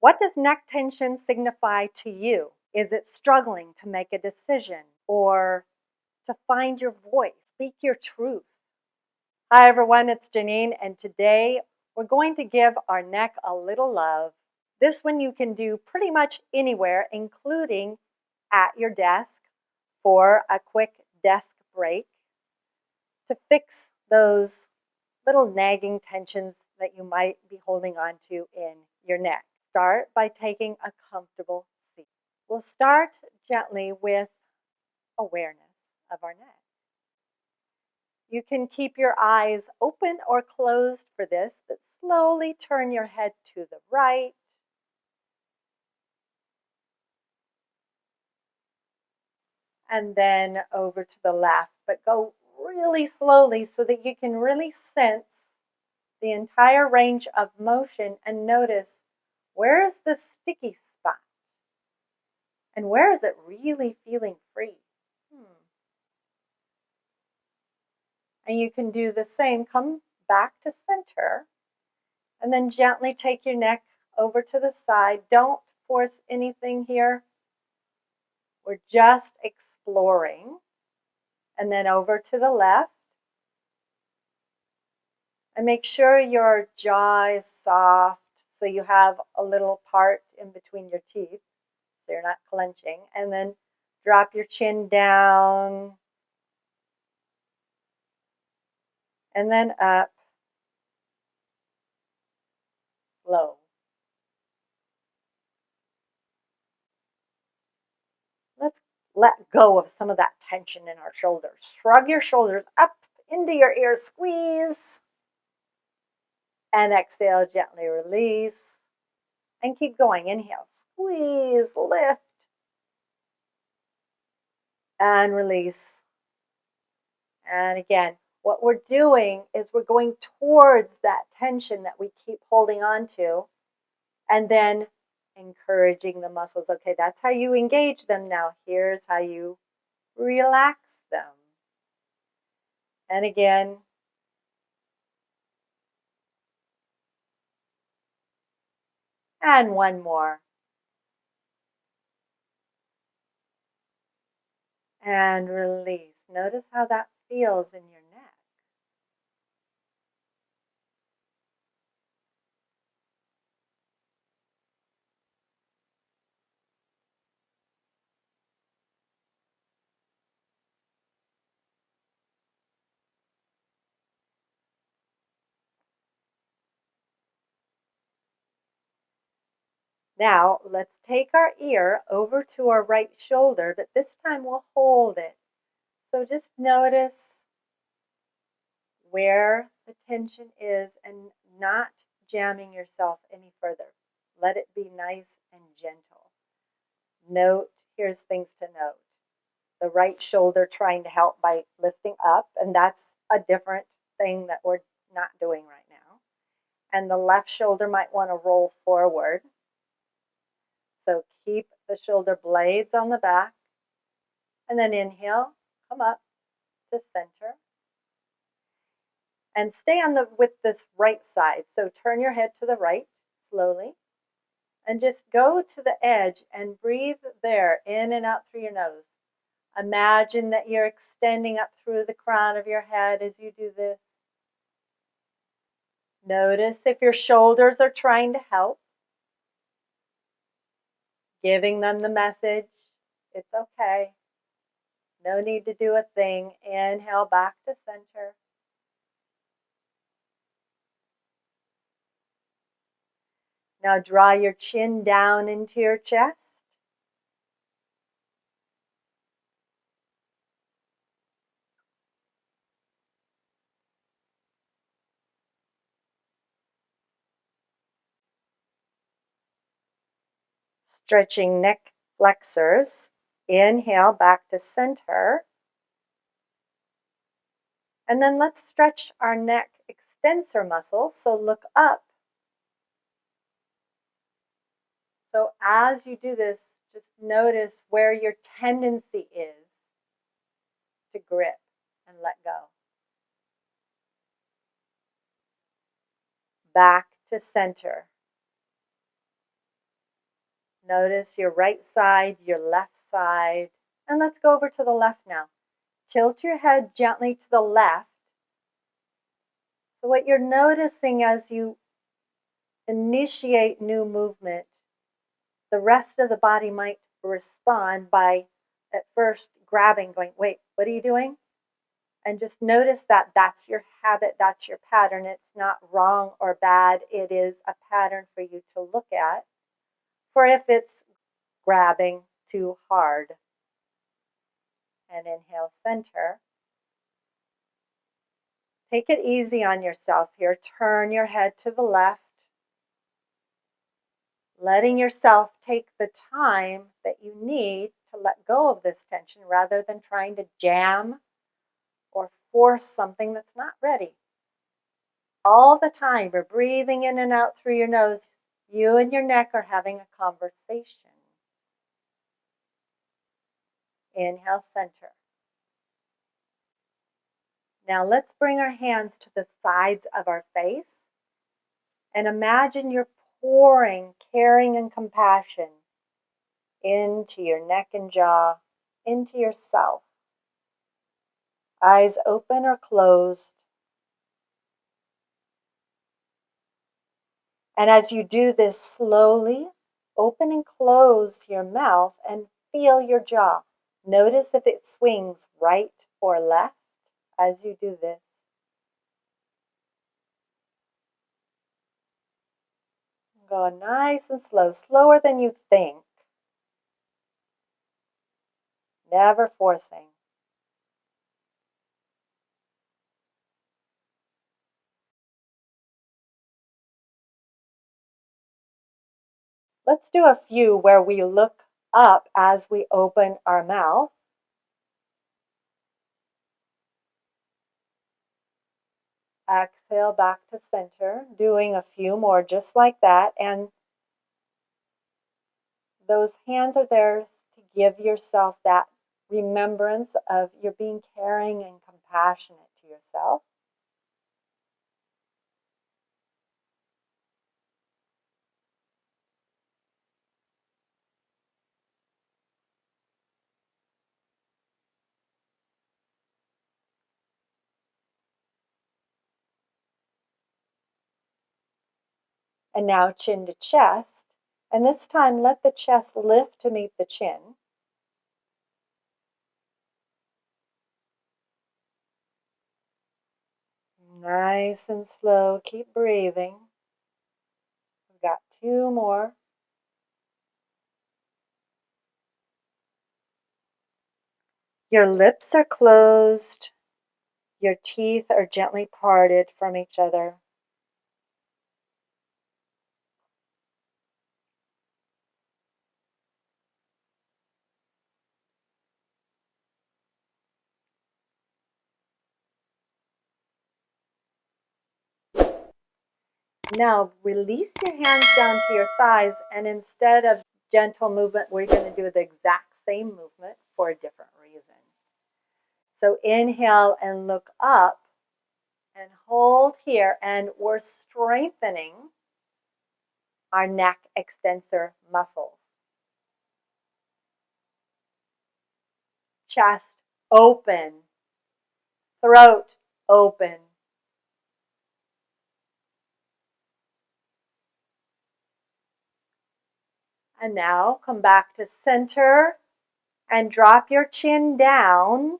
What does neck tension signify to you? Is it struggling to make a decision or to find your voice, speak your truth? Hi, everyone, it's Genene, and today we're going to give our neck a little love. This one you can do pretty much anywhere, including at your desk for a quick desk break to fix those little nagging tensions that you might be holding on to in your neck. Start by taking a comfortable seat. We'll start gently with awareness of our neck. You can keep your eyes open or closed for this, but slowly turn your head to the right and then over to the left, but go really slowly so that you can really sense the entire range of motion and notice where is the sticky spot and where is it really feeling free. And you can do the same. Come back to center and then gently take your neck over to the side. Don't force anything here. We're just exploring. And then over to the left. And make sure your jaw is soft so you have a little part in between your teeth so you're not clenching. And then drop your chin down. And then up. Low. Let's let go of some of that tension in our shoulders. Shrug your shoulders up into your ears, squeeze. And exhale, gently release. And keep going. Inhale, squeeze, lift. And release. And again, what we're doing is we're going towards that tension that we keep holding on to. And then encouraging the muscles. Okay, that's how you engage them now. Here's how you relax them. And again, and one more. And release. Notice how that feels in your neck. Now, let's take our ear over to our right shoulder, but this time we'll hold it. So just notice where the tension is and not jamming yourself any further. Let it be nice and gentle. Note, here's things to note. The right shoulder trying to help by lifting up, and that's a different thing that we're not doing right now. And the left shoulder might want to roll forward. So keep the shoulder blades on the back. And then inhale, come up to center. And stay with this right side. So turn your head to the right slowly. And just go to the edge and breathe there, in and out through your nose. Imagine that you're extending up through the crown of your head as you do this. Notice if your shoulders are trying to help. Giving them the message, it's okay. No need to do a thing. Inhale back to center. Now draw your chin down into your chest. Stretching neck flexors. Inhale back to center. And then let's stretch our neck extensor muscle. So look up. So as you do this, just notice where your tendency is to grip and let go. Back to center. Notice your right side, your left side. And let's go over to the left now. Tilt your head gently to the left. So what you're noticing as you initiate new movement, the rest of the body might respond by at first grabbing, going, wait, what are you doing? And just notice that that's your habit, that's your pattern. It's not wrong or bad. It is a pattern for you to look at for if it's grabbing too hard. And inhale, center. Take it easy on yourself here. Turn your head to the left, letting yourself take the time that you need to let go of this tension rather than trying to jam or force something that's not ready. All the time, you're breathing in and out through your nose. You and your neck are having a conversation. Inhale, center. Now let's bring our hands to the sides of our face and imagine you're pouring caring and compassion into your neck and jaw, into yourself. Eyes open or closed. And as you do this slowly, open and close your mouth and feel your jaw. Notice if it swings right or left as you do this. Go nice and slow, slower than you think. Never forcing. Let's do a few where we look up as we open our mouth. Exhale back to center, doing a few more just like that. And those hands are there to give yourself that remembrance of you're being caring and compassionate to yourself. And now chin to chest. And this time let the chest lift to meet the chin. Nice and slow. Keep breathing. We've got two more. Your lips are closed. Your teeth are gently parted from each other. Now release your hands down to your thighs, and instead of gentle movement, we're going to do the exact same movement for a different reason. So inhale and look up and hold here, and we're strengthening our neck extensor muscles. Chest open, throat open. And now come back to center and drop your chin down.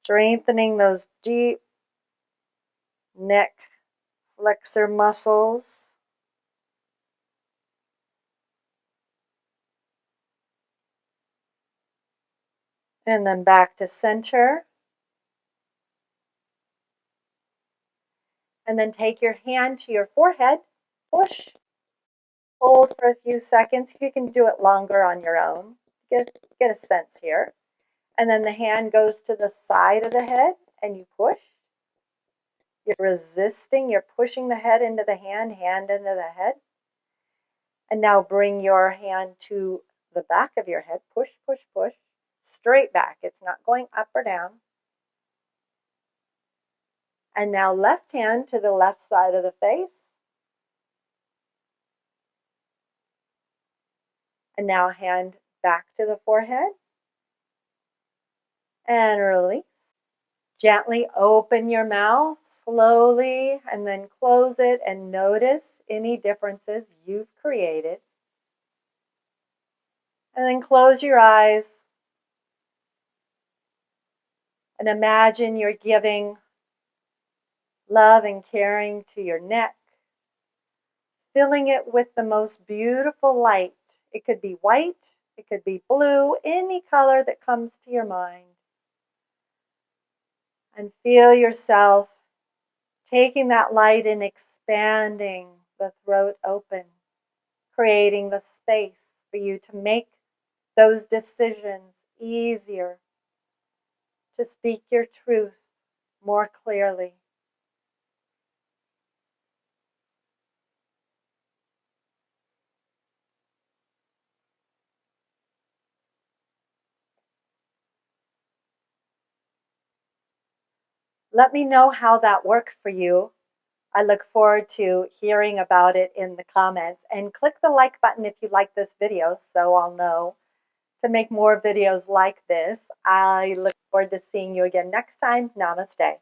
Strengthening those deep neck flexor muscles. And then back to center. And then take your hand to your forehead. Push. Hold for a few seconds. You can do it longer on your own. Get a sense here. And then the hand goes to the side of the head and you push. You're resisting. You're pushing the head into the hand into the head. And now bring your hand to the back of your head. Push, push, push. Straight back. It's not going up or down. And now left hand to the left side of the face. And now hand back to the forehead. And release. Gently open your mouth slowly and then close it and notice any differences you've created. And then close your eyes and imagine you're giving love and caring to your neck, filling it with the most beautiful light. It could be white, it could be blue, any color that comes to your mind. And feel yourself taking that light and expanding the throat open, creating the space for you to make those decisions easier, to speak your truth more clearly. Let me know how that worked for you. I look forward to hearing about it in the comments. And click the like button if you like this video so I'll know to make more videos like this. I look forward to seeing you again next time. Namaste.